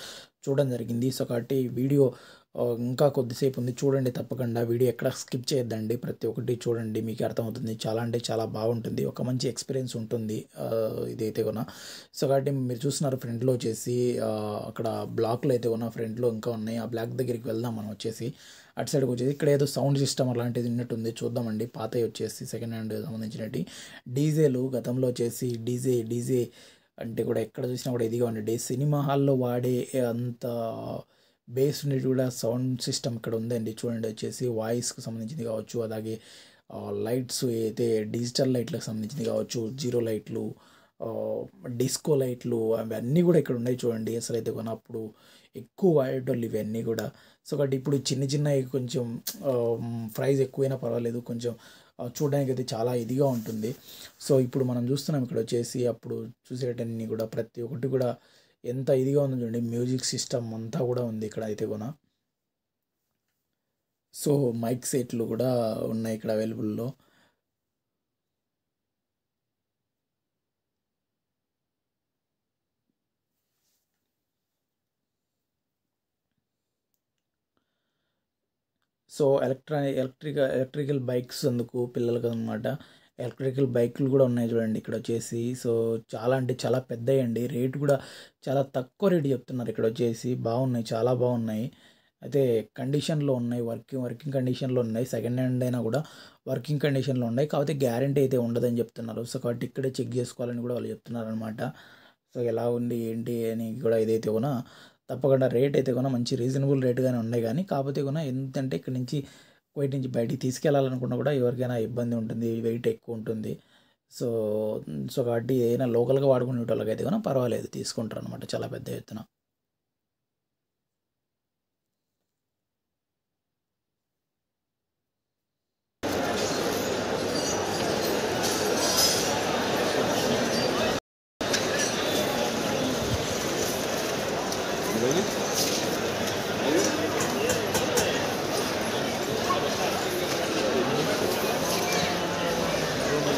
చూడడం జరిగింది. సో కాబట్టి వీడియో ఇంకా కొద్దిసేపు ఉంది, చూడండి తప్పకుండా. వీడియో ఎక్కడ స్కిప్ చేయొద్దండి, ప్రతి ఒక్కటి చూడండి, మీకు అర్థమవుతుంది. చాలా అంటే చాలా బాగుంటుంది, ఒక మంచి ఎక్స్పీరియన్స్ ఉంటుంది ఇదైతే సో కాబట్టి మీరు చూస్తున్నారు ఫ్రంట్లో వచ్చేసి అక్కడ బ్లాక్లో అయితే ఫ్రంట్లో ఇంకా ఉన్నాయి. ఆ బ్లాక్ దగ్గరికి వెళ్దాం మనం వచ్చేసి. అటు సైడ్కి వచ్చేసి ఇక్కడ ఏదో సౌండ్ సిస్టమ్ అలాంటిది ఉన్నట్టుంది, చూద్దామండి. పాతవి వచ్చేసి సెకండ్ హ్యాండ్ సంబంధించినవి డీజేలు. గతంలో వచ్చేసి డీజే అంటే కూడా ఎక్కడ చూసినా కూడా ఇదిగా ఉండే సినిమా హాల్లో వాడే అంత బేస్ ఉండేది కూడా సౌండ్ సిస్టమ్ ఇక్కడ ఉందండి. చూడండి వచ్చేసి వాయిస్కి సంబంధించింది కావచ్చు, అలాగే లైట్స్ అయితే డిజిటల్ లైట్లకు సంబంధించింది కావచ్చు, జీరో లైట్లు, డిస్కో లైట్లు, అవన్నీ కూడా ఇక్కడ ఉన్నాయి చూడండి. అసలు అయితే అప్పుడు ఎక్కువ వాడేటోళ్ళు ఇవన్నీ కూడా. సో కాబట్టి ఇప్పుడు చిన్నవి కొంచెం ప్రైస్ ఎక్కువైనా పర్వాలేదు, కొంచెం చూడడానికి అయితే చాలా ఇదిగా ఉంటుంది. సో ఇప్పుడు మనం చూస్తున్నాం ఇక్కడ వచ్చేసి అప్పుడు చూసేటన్ని కూడా ప్రతి ఒక్కటి కూడా ఎంత ఇదిగా ఉందో చూడండి. మ్యూజిక్ సిస్టమ్ అంతా కూడా ఉంది ఇక్కడ అయితే సో మైక్ సెట్లు కూడా ఉన్నాయి ఇక్కడ అవైలబుల్లో. సో ఎలక్ట్రికల్ బైక్స్ అందుకు పిల్లలకి అనమాట. ఎలక్ట్రికల్ బైకులు కూడా ఉన్నాయి చూడండి ఇక్కడ వచ్చేసి. సో చాలా అంటే చాలా పెద్దయండి, రేటు కూడా చాలా తక్కువ రేటు చెప్తున్నారు ఇక్కడ వచ్చేసి. బాగున్నాయి, చాలా బాగున్నాయి. అయితే కండిషన్లో ఉన్నాయి, వర్కింగ్ కండిషన్లో ఉన్నాయి. సెకండ్ హ్యాండ్ అయినా కూడా వర్కింగ్ కండిషన్లో ఉన్నాయి, కాకపోతే గ్యారంటీ అయితే ఉండదని చెప్తున్నారు. సో కాబట్టి ఇక్కడే చెక్ చేసుకోవాలని కూడా వాళ్ళు చెప్తున్నారు అనమాట. సో ఎలా ఉంది ఏంటి అని కూడా ఇదైతే తప్పకుండా రేట్ అయితే మంచి రీజనబుల్ రేట్గానే ఉన్నాయి. కానీ కాకపోతే ఏంటంటే ఇక్కడ నుంచి కువైట్ నుంచి బయటికి తీసుకెళ్ళాలనుకున్నా కూడా ఎవరికైనా ఇబ్బంది ఉంటుంది, వెయిట్ ఎక్కువ ఉంటుంది. సో సో కాబట్టి ఏదైనా లోకల్గా వాడుకునే వాళ్ళకైతే కనుక పర్వాలేదు, తీసుకుంటారు అనమాట చాలా పెద్ద ఎత్తున.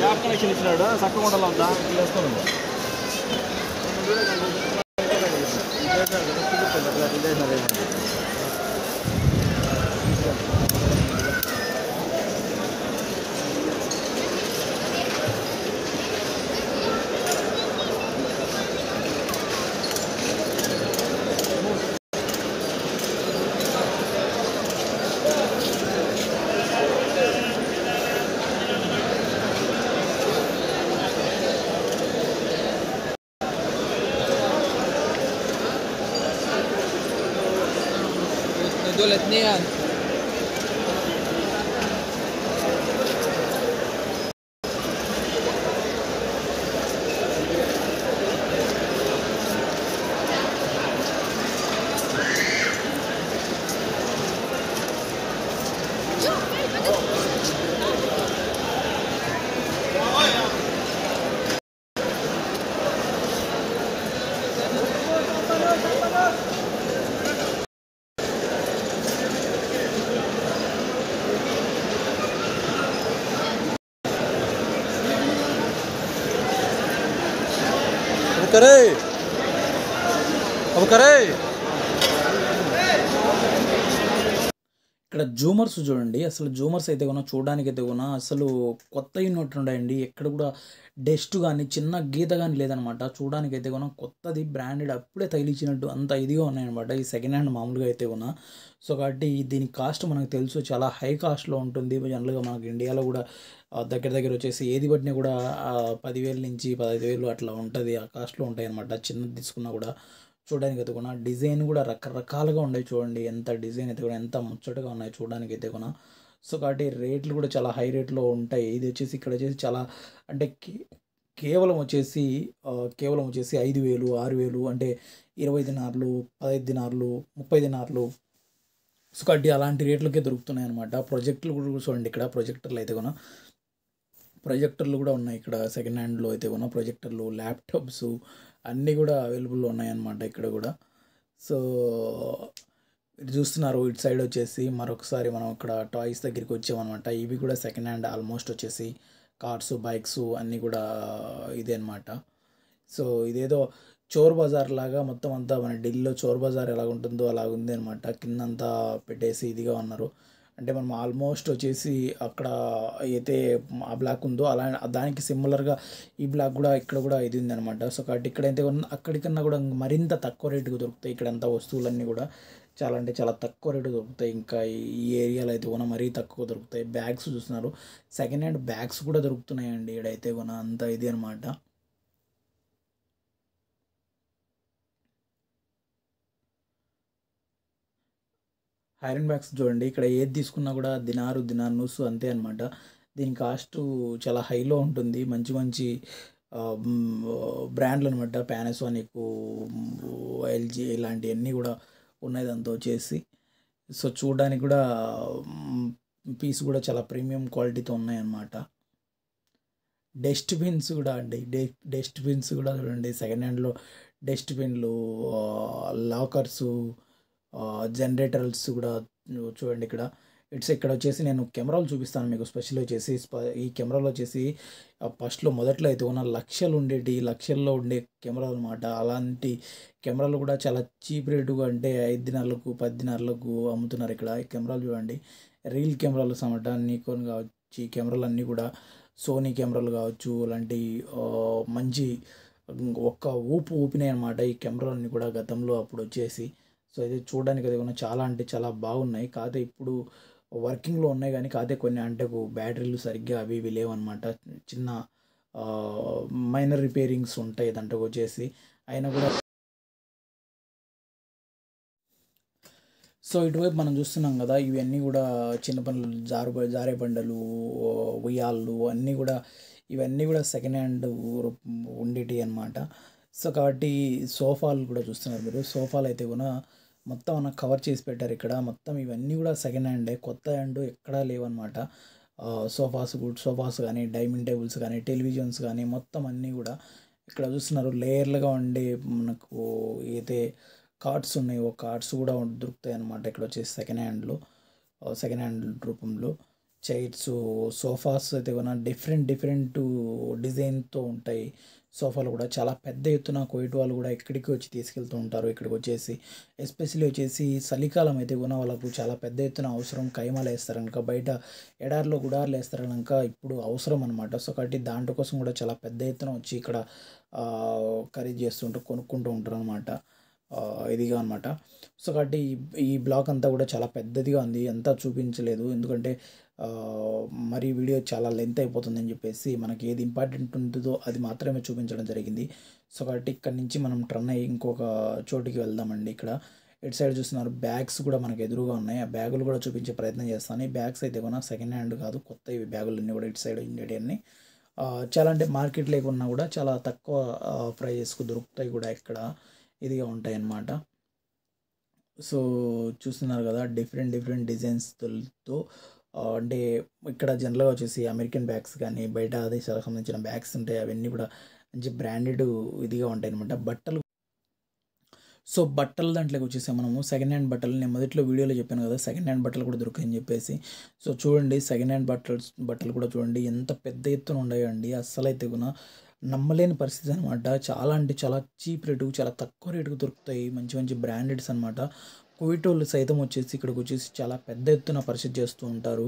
క్యాబ్ కనెక్షన్ ఇచ్చినాడు, చక్కగా ఉండాలంతా వేసుకోండి. دول اثنين. كريم ابو كريم ఇక్కడ జూమర్స్ చూడండి, అసలు జూమర్స్ అయితే కూడా చూడడానికి అయితే కూడా అసలు కొత్త ఉన్నట్టు ఉన్నాయండి. ఎక్కడ కూడా డస్ట్ కానీ చిన్న గీత కానీ లేదనమాట. చూడడానికి అయితే కూడా కొత్తది బ్రాండెడ్ అప్పుడే తగిలించినట్టు అంత ఇదిగా ఉన్నాయన్నమాట ఈ సెకండ్ హ్యాండ్ మామూలుగా అయితే కూడా. సో కాబట్టి దీని కాస్ట్ మనకు తెలుసు చాలా హై కాస్ట్లో ఉంటుంది. జనరల్గా మనకి ఇండియాలో కూడా దగ్గర దగ్గర వచ్చేసి ఏది పట్టినా కూడా 10,000 నుంచి 15,000 అట్లా ఉంటుంది, ఆ కాస్ట్లో ఉంటాయి అనమాట. చిన్నది తీసుకున్నా కూడా చూడడానికి అయితే కూడా డిజైన్ కూడా రకరకాలుగా ఉన్నాయి. చూడండి ఎంత డిజైన్ అయితే కూడా ఎంత ముచ్చటగా ఉన్నాయి చూడడానికి అయితే కూడా. సో కాబట్టి రేట్లు కూడా చాలా హై రేట్లో ఉంటాయి. ఇది వచ్చేసి ఇక్కడ వచ్చేసి చాలా అంటే కేవలం వచ్చేసి కేవలం వచ్చేసి 5,000 6,000 అంటే 20 దినార్లు 15 దినార్లు 30 దినార్లు. సో కాబట్టి అలాంటి రేట్లకే దొరుకుతున్నాయి అనమాట. ప్రొజెక్టులు కూడా చూడండి, ఇక్కడ ప్రొజెక్టర్లు అయితే కూడా ప్రొజెక్టర్లు కూడా ఉన్నాయి ఇక్కడ సెకండ్ హ్యాండ్లో అయితే కూడా. ప్రొజెక్టర్లు, ల్యాప్టాప్స్ అన్నీ కూడా అవైలబుల్లో ఉన్నాయన్నమాట ఇక్కడ కూడా. సో ఇది చూస్తున్నారు, ఇటు సైడ్ వచ్చేసి మరొకసారి మనం ఇక్కడ టాయ్స్ దగ్గరికి వచ్చామన్నమాట. ఇవి కూడా సెకండ్ హ్యాండ్ ఆల్మోస్ట్ వచ్చేసి కార్స్, బైక్స్ అన్నీ కూడా ఇదే అనమాట. సో ఇదేదో చోర్ బజార్ లాగా మొత్తం అంతా మన ఢిల్లీలో చోర్ బజార్ ఎలాగ ఉంటుందో అలాగ ఉంది అనమాట. కిందంతా పెట్టేసి ఇదిగా ఉన్నారు. అంటే మనం ఆల్మోస్ట్ వచ్చేసి అక్కడ అయితే ఆ బ్లాక్ ఉందో అలా దానికి సిమిలర్గా ఈ బ్లాక్ కూడా ఇక్కడ కూడా ఇది ఉందన్నమాట. సో కాబట్టి ఇక్కడైతే అక్కడికన్నా కూడా మరింత తక్కువ రేటుకు దొరుకుతాయి. ఇక్కడంతా వస్తువులన్నీ కూడా చాలా అంటే చాలా తక్కువ రేటు దొరుకుతాయి. ఇంకా ఈ ఏరియాలో అయితే కూడా మరీ తక్కువ దొరుకుతాయి. బ్యాగ్స్ చూస్తున్నారు, సెకండ్ హ్యాండ్ బ్యాగ్స్ కూడా దొరుకుతున్నాయండి ఇక్కడైతే కూడా అంత ఇది అనమాట. ఐరన్ బ్యాగ్స్ చూడండి, ఇక్కడ ఏది తీసుకున్నా కూడా దినారు నూసు అంతే అనమాట. దీని కాస్ట్ చాలా హైలో ఉంటుంది. మంచి మంచి బ్రాండ్లు అనమాట. పానాసోనిక్, ఎల్జీ ఇలాంటివన్నీ కూడా ఉన్నాయి దాంతో వచ్చేసి. సో చూడడానికి కూడా పీస్ కూడా చాలా ప్రీమియం క్వాలిటీతో ఉన్నాయన్నమాట. డస్ట్బిన్స్ కూడా అండి, డస్ట్బిన్స్ కూడా చూడండి సెకండ్ హ్యాండ్లో. డస్ట్బిన్లు, లాకర్సు, జనరేటర్స్ కూడా చూడండి ఇక్కడ. ఇక్కడ వచ్చేసి నేను కెమెరాలు చూపిస్తాను మీకు. స్పెషల్ వచ్చేసి ఈ కెమెరాలు వచ్చేసి ఫస్ట్లో మొదట్లో అయితే ఉన్న లక్షల్లో ఉండే కెమెరాలు అనమాట. అలాంటి కెమెరాలు కూడా చాలా చీప్ రేటుగా అంటే 5 దినాలకు 10 దినాలకు అమ్ముతున్నారు ఇక్కడ. ఈ కెమెరాలు చూడండి, రీల్ కెమెరాలు అనమాట. నికోన్ కావచ్చు, ఈ కెమెరాలు అన్నీ కూడా సోనీ కెమెరాలు కావచ్చు, అలాంటి మంచి ఒక్క ఊపినాయి అనమాట ఈ కెమెరాలన్నీ కూడా గతంలో అప్పుడు వచ్చేసి. సో ఇది చూడడానికి అది కూడా చాలా అంటే చాలా బాగున్నాయి. కాకపోతే ఇప్పుడు వర్కింగ్లో ఉన్నాయి కానీ కాకపోతే కొన్ని అంటే బ్యాటరీలు సరిగ్గా అవి ఇవి లేవన్నమాట. చిన్న మైనర్ రిపేరింగ్స్ ఉంటాయి దాంట్లో వచ్చేసి. అయినా కూడా సో ఇటువైపు మనం చూస్తున్నాం కదా, ఇవన్నీ కూడా చిన్న పనులు, జారే బండలు, ఉయ్యాళ్ళు అన్నీ కూడా, ఇవన్నీ కూడా సెకండ్ హ్యాండ్ ఉండేటివి అనమాట. సో కాబట్టి సోఫాలు కూడా చూస్తున్నారు మీరు. సోఫాలు అయితే కూడా మొత్తం అన్న కవర్ చేసి పెట్టారు ఇక్కడ. మొత్తం ఇవన్నీ కూడా సెకండ్ హ్యాండే, కొత్త హ్యాండ్ ఎక్కడా లేవన్నమాట. సోఫాస్ కానీ, డైనింగ్ టేబుల్స్ కానీ, టెలివిజన్స్ కానీ మొత్తం అన్నీ కూడా ఇక్కడ చూస్తున్నారు. లేయర్లుగా ఉండే మనకు అయితే కార్డ్స్ ఉన్నాయో, కార్డ్స్ కూడా దొరుకుతాయి అన్నమాట ఇక్కడ వచ్చేసి సెకండ్ హ్యాండ్ రూపంలో. చైర్స్, సోఫాస్ అయితే కూడా డిఫరెంట్ డిజైన్తో ఉంటాయి. సోఫాలు కూడా చాలా పెద్ద ఎత్తున కువైట్ వాళ్ళు కూడా ఇక్కడికి వచ్చి తీసుకెళ్తూ ఉంటారు. ఇక్కడికి వచ్చేసి ఎస్పెషల్లీ వచ్చేసి చలికాలం అయితే కూడా వాళ్ళకు చాలా పెద్ద ఎత్తున అవసరం. కైమాలు వేస్తారు కనుక, బయట ఎడారిలో గుడార్లు వేస్తారు కనుక ఇప్పుడు అవసరం అనమాట. సో కాబట్టి దాంట్లో కోసం కూడా చాలా పెద్ద ఎత్తున వచ్చి ఇక్కడ ఖరీదు చేస్తుంటూ కొనుక్కుంటూ ఉంటారు అనమాట. ఇదిగా అనమాట. సో కాబట్టి ఈ బ్లాక్ అంతా కూడా చాలా పెద్దదిగా ఉంది. అంతా చూపించలేదు ఎందుకంటే మరి వీడియో చాలా లెంత్ అయిపోతుందని చెప్పేసి మనకి ఏది ఇంపార్టెంట్ ఉంటుందో అది మాత్రమే చూపించడం జరిగింది. సో కాబట్టి ఇక్కడ నుంచి మనం టర్న్ అయ్యి ఇంకొక చోటికి వెళ్దామండి. ఇక్కడ ఇటు సైడ్ చూస్తున్నారు, బ్యాగ్స్ కూడా మనకు ఎదురుగా ఉన్నాయి. ఆ బ్యాగులు కూడా చూపించే ప్రయత్నం చేస్తాను. ఈ బ్యాగ్స్ అయితే కూడా సెకండ్ హ్యాండ్ కాదు, కొత్త ఇవి బ్యాగులన్నీ కూడా ఇటు సైడ్ ఉండేటివన్నీ చాలా అంటే మార్కెట్ లేకున్నా కూడా చాలా తక్కువ ప్రైజెస్కు దొరుకుతాయి కూడా ఇక్కడ. ఇదిగా ఉంటాయి అన్నమాట. సో చూస్తున్నారు కదా, డిఫరెంట్ డిజైన్స్తో అంటే ఇక్కడ జనరల్గా వచ్చేసి అమెరికన్ బ్యాగ్స్ కానీ, బయట దేశాలకు సంబంధించిన బ్యాగ్స్ ఉంటాయి. అవన్నీ కూడా మంచి బ్రాండెడ్ ఇదిగా ఉంటాయి అన్నమాట. బట్టల దాంట్లోకి వచ్చేసి మనము సెకండ్ హ్యాండ్ బట్టలు, నేను మొదట్లో వీడియోలో చెప్పాను కదా సెకండ్ హ్యాండ్ బట్టలు కూడా దొరుకుతాయని చెప్పేసి. సో చూడండి, సెకండ్ హ్యాండ్ బట్టలు కూడా చూడండి ఎంత పెద్ద ఎత్తున ఉన్నాయండి. అస్సలు అయితే కూడా నమ్మలేని పరిస్థితి అనమాట. చాలా అంటే చాలా చీప్ రేటుకు, చాలా తక్కువ రేటుకు దొరుకుతాయి. మంచి బ్రాండెడ్స్ అనమాట. కువైట్ వాళ్ళు సైతం వచ్చేసి ఇక్కడికి వచ్చేసి చాలా పెద్ద ఎత్తున పర్చేజ్ చేస్తూ ఉంటారు.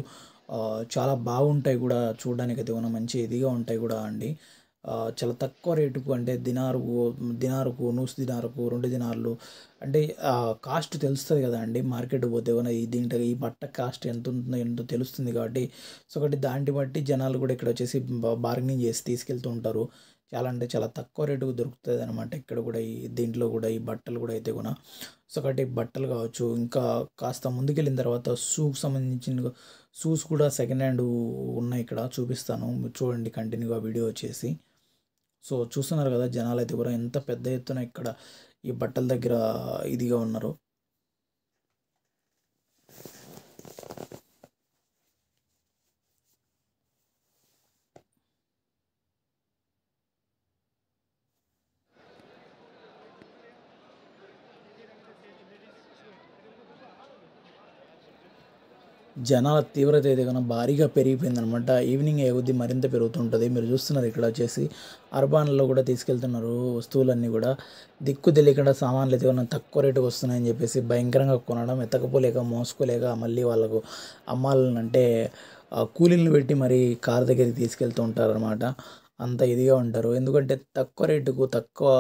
చాలా బాగుంటాయి కూడా చూడడానికి అయితే కూడా, మంచి ఇదిగా ఉంటాయి కూడా అండి. చాలా తక్కువ రేటుకు, అంటే దినారుకు నూస్ దినారుకు 2 దినార్లు అంటే కాస్ట్ తెలుస్తుంది కదా అండి. మార్కెట్ పోతే కూడా దీంట్లో ఈ బట్ట కాస్ట్ ఎంత ఉంటుందో ఎంతో తెలుస్తుంది కాబట్టి. సో కాబట్టి దాన్ని బట్టి జనాలు కూడా ఇక్కడ వచ్చేసి బార్గెనింగ్ చేసి తీసుకెళ్తూ ఉంటారు. చాలా అంటే చాలా తక్కువ రేటుకు దొరుకుతుంది అనమాట ఇక్కడ కూడా. దీంట్లో కూడా ఈ బట్టలు కూడా అయితే కూడా. సో కాబట్టి బట్టలు కావచ్చు, ఇంకా కాస్త ముందుకెళ్ళిన తర్వాత షూకి సంబంధించిన షూస్ కూడా సెకండ్ హ్యాండ్ ఉన్నాయి ఇక్కడ, చూపిస్తాను మీరు చూడండి కంటిన్యూగా వీడియో వచ్చేసి. సో చూస్తున్నారు కదా, జనాలు అయితే కూడా ఎంత పెద్ద ఎత్తున ఇక్కడ ఈ బట్టల దగ్గర ఇదిగా ఉన్నారు. జనాల తీవ్రత అయితే కన్నా భారీగా పెరిగిపోయిందనమాట. ఈవినింగ్ అయ్యే మరింత పెరుగుతుంటుంది. మీరు చూస్తున్నారు ఇక్కడ వచ్చేసి అర్బాన్లో కూడా తీసుకెళ్తున్నారు వస్తువులన్నీ కూడా. దిక్కు తెలియకుండా సామాన్లు అయితే కన్నా తక్కువ రేటుకు వస్తున్నాయని చెప్పేసి భయంకరంగా కొనడం, ఎత్తకపోలేక మోసుకోలేక మళ్ళీ వాళ్ళకు అమ్మాలంటే కూలీలను పెట్టి మరి కార్ దగ్గరికి తీసుకెళ్తూ ఉంటారనమాట. అంత ఇదిగా ఉంటారు. ఎందుకంటే తక్కువ రేటుకు, తక్కువ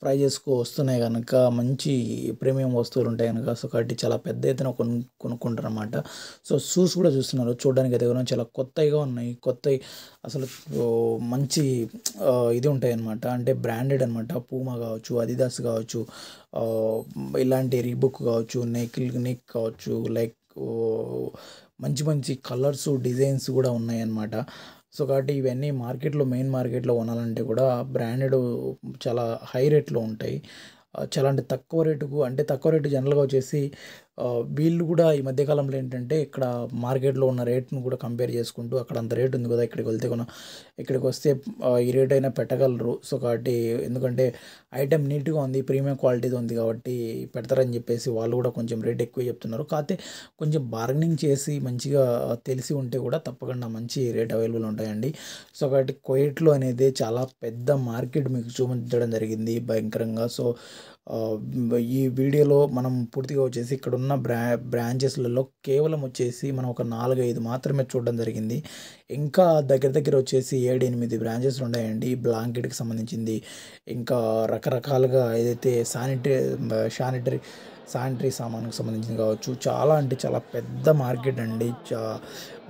ప్రైజెస్కు వస్తున్నాయి కనుక, మంచి ప్రీమియం వస్తువులు ఉంటాయి కనుక. సో కాబట్టి చాలా పెద్ద ఎత్తున కొనుక్కుంటారు అనమాట. సో షూస్ కూడా చూస్తున్నారు, చూడడానికి అయితే కూడా చాలా కొత్తగా ఉన్నాయి. కొత్తవి అసలు మంచి ఇది ఉంటాయి అనమాట. అంటే బ్రాండెడ్ అనమాట. పూమా కావచ్చు, అదిదాస్ కావచ్చు, ఇలాంటి రీబుక్ కావచ్చు, నెక్ కావచ్చు, లైక్ మంచి కలర్స్, డిజైన్స్ కూడా ఉన్నాయన్నమాట. సో కాబట్టి ఇవన్నీ మెయిన్ మార్కెట్లో కొనాలంటే కూడా బ్రాండెడ్ చాలా హై రేట్లో ఉంటాయి. చాలా అంటే తక్కువ రేటు జనరల్గా వచ్చేసి వీళ్ళు కూడా ఈ మధ్యకాలంలో ఏంటంటే ఇక్కడ మార్కెట్లో ఉన్న రేట్ను కూడా కంపేర్ చేసుకుంటూ, అక్కడ అంత రేట్ ఉంది కదా, ఇక్కడికి వస్తే ఈ రేట్ అయినా పెట్టగలరు. సో కాబట్టి ఎందుకంటే ఐటెం నీట్గా ఉంది, ప్రీమియం క్వాలిటీతో ఉంది కాబట్టి పెడతారని చెప్పేసి వాళ్ళు కూడా కొంచెం రేట్ ఎక్కువ చెప్తున్నారు. కాకపోతే కొంచెం బార్గెనింగ్ చేసి మంచిగా తెలిసి ఉంటే కూడా తప్పకుండా మంచి రేట్ అవైలబుల్ ఉంటాయండి. సో కాబట్టి కువైట్లో అనేది చాలా పెద్ద మార్కెట్ మీకు చూపించడం జరిగింది భయంకరంగా. సో ఈ వీడియోలో మనం పూర్తిగా వచ్చేసి ఇక్కడ ఉన్న బ్రాంచెస్లలో కేవలం వచ్చేసి మనం ఒక 4-5 మాత్రమే చూడడం జరిగింది. ఇంకా దగ్గర వచ్చేసి 7-8 బ్రాంచెస్ ఉన్నాయండి బ్లాంకెట్కి సంబంధించింది. ఇంకా రకరకాలుగా ఏదైతే శానిటరీ సామాన్కి సంబంధించింది కావచ్చు. చాలా అంటే చాలా పెద్ద మార్కెట్ అండి.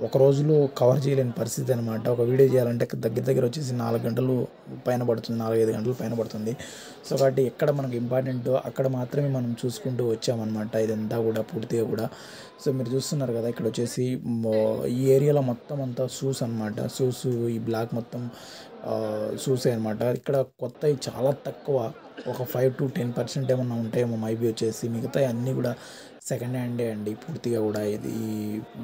ఒక రోజులో కవర్ చేయలేని పరిస్థితి అనమాట. ఒక వీడియో చేయాలంటే దగ్గర దగ్గర వచ్చేసి 4 గంటలు పైన పడుతుంది. 4, 5 గంటలు పైన పడుతుంది. సో కాబట్టి ఎక్కడ మనకు ఇంపార్టెంటో అక్కడ మాత్రమే మనం చూసుకుంటూ వచ్చామన్నమాట. ఇదంతా కూడా పూర్తిగా కూడా. సో మీరు చూస్తున్నారు కదా, ఇక్కడ వచ్చేసి ఈ ఏరియాలో మొత్తం అంతా షూస్ అనమాట. షూస్ ఈ బ్లాక్ మొత్తం షూసే అనమాట. ఇక్కడ కొత్తవి చాలా తక్కువ, ఒక 5-10% ఏమన్నా ఉంటాయేమో మైబీ వచ్చేసి. మిగతాయి అన్నీ కూడా సెకండ్ హ్యాండే అండి పూర్తిగా కూడా. ఇది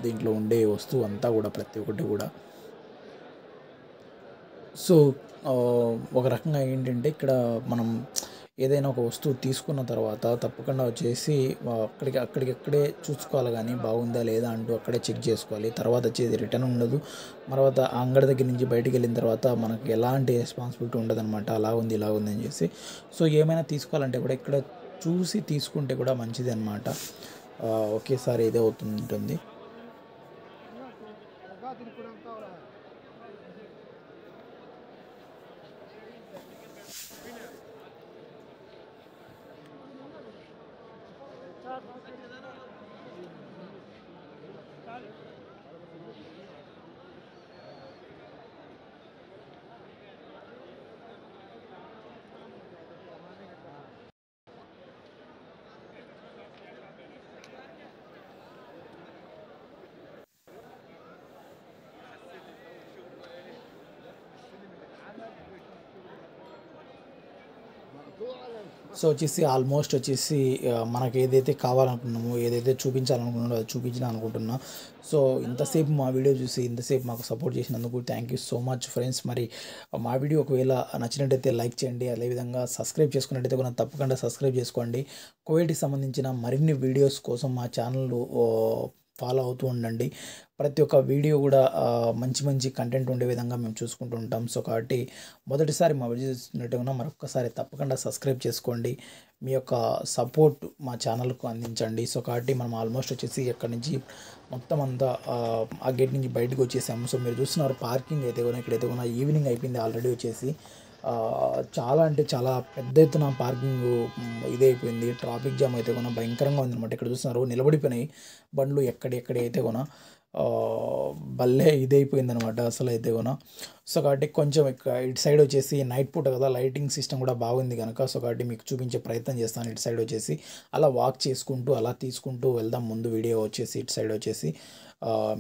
దీంట్లో ఉండే వస్తువు అంతా కూడా ప్రతి ఒక్కటి కూడా. సో ఒక రకంగా ఏంటంటే ఇక్కడ మనం ఏదైనా ఒక వస్తువు తీసుకున్న తర్వాత తప్పకుండా వచ్చేసి అక్కడికక్కడే చూసుకోవాలి, కానీ బాగుందా లేదా అంటూ అక్కడే చెక్ చేసుకోవాలి. తర్వాత వచ్చేది రిటర్న్ ఉండదు. తర్వాత ఆ అంగడి దగ్గర నుంచి బయటికి వెళ్ళిన తర్వాత మనకు ఎలాంటి రెస్పాన్సిబిలిటీ ఉండదు అనమాట. అలా ఉంది ఇలా ఉంది అని చెప్పి. సో ఏమైనా తీసుకోవాలంటే కూడా ఇక్కడ చూసి తీసుకుంటే కూడా మంచిది అనమాట. ఒకేసారి ఇదే అవుతుంటుంది. సో వచ్చేసి ఆల్మోస్ట్ వచ్చేసి మనకు ఏదైతే కావాలనుకున్నామో, ఏదైతే చూపించాలనుకున్నామో అది చూపించాలనుకుంటున్నా. సో ఇంతసేపు మా వీడియో చూసి ఇంతసేపు మాకు సపోర్ట్ చేసినందుకు thank you so much friends. మరి మా వీడియో ఒకవేళ నచ్చినట్టయితే లైక్ చేయండి. అదేవిధంగా సబ్స్క్రైబ్ చేసుకున్నట్టయితే కూడా తప్పకుండా సబ్స్క్రైబ్ చేసుకోండి. కువైట్కి సంబంధించిన మరిన్ని వీడియోస్ కోసం మా ఛానల్ ఫాలో అవుతూ ఉండండి. ప్రతి ఒక్క వీడియో కూడా మంచి మంచి కంటెంట్ ఉండే విధంగా మేము చూసుకుంటూ ఉంటాం. సో కాబట్టి మొదటిసారి మా వీడియో చూసినట్టుగా మరొకసారి తప్పకుండా సబ్స్క్రైబ్ చేసుకోండి. మీ యొక్క సపోర్ట్ మా ఛానల్కు అందించండి. సో కాబట్టి మనం ఆల్మోస్ట్ వచ్చేసి ఎక్కడి నుంచి మొత్తం అంతా ఆ గేట్ నుంచి బయటకు వచ్చేసాము. సో మీరు చూస్తున్నారు పార్కింగ్ అయితే కూడా ఇక్కడైతే కూడా ఈవినింగ్ అయిపోయింది ఆల్రెడీ వచ్చేసి. చాలా అంటే చాలా పెద్ద ఎత్తున పార్కింగ్ ఇదైపోయింది. ట్రాఫిక్ జామ్ అయితే కూడా భయంకరంగా ఉందన్నమాట. ఇక్కడ చూస్తున్నారు నిలబడిపోయినాయి బండ్లు ఎక్కడెక్కడ అయితే కూడా భలే ఇదైపోయింది అనమాట అసలు అయితే కూడా. సో కాబట్టి కొంచెం ఇటు సైడ్ వచ్చేసి నైట్ పూట కదా, లైటింగ్ సిస్టమ్ కూడా బాగుంది కనుక సో కాబట్టి మీకు చూపించే ప్రయత్నం చేస్తాను. ఇటు సైడ్ వచ్చేసి అలా వాక్ చేసుకుంటూ అలా తీసుకుంటూ వెళ్దాం. ముందు వీడియో వచ్చేసి ఇటు సైడ్ వచ్చేసి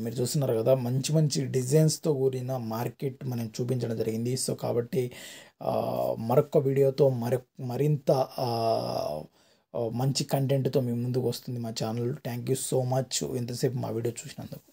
మీరు చూస్తున్నారు కదా, మంచి మంచి డిజైన్స్తో కూడిన మార్కెట్ మనం చూపించడం జరిగింది. సో కాబట్టి మరొక వీడియోతో మరింత మంచి కంటెంట్తో మీ ముందుకు వస్తుంది మా channel. Thank you so much ఇంతసేపు మా వీడియో చూసినందుకు.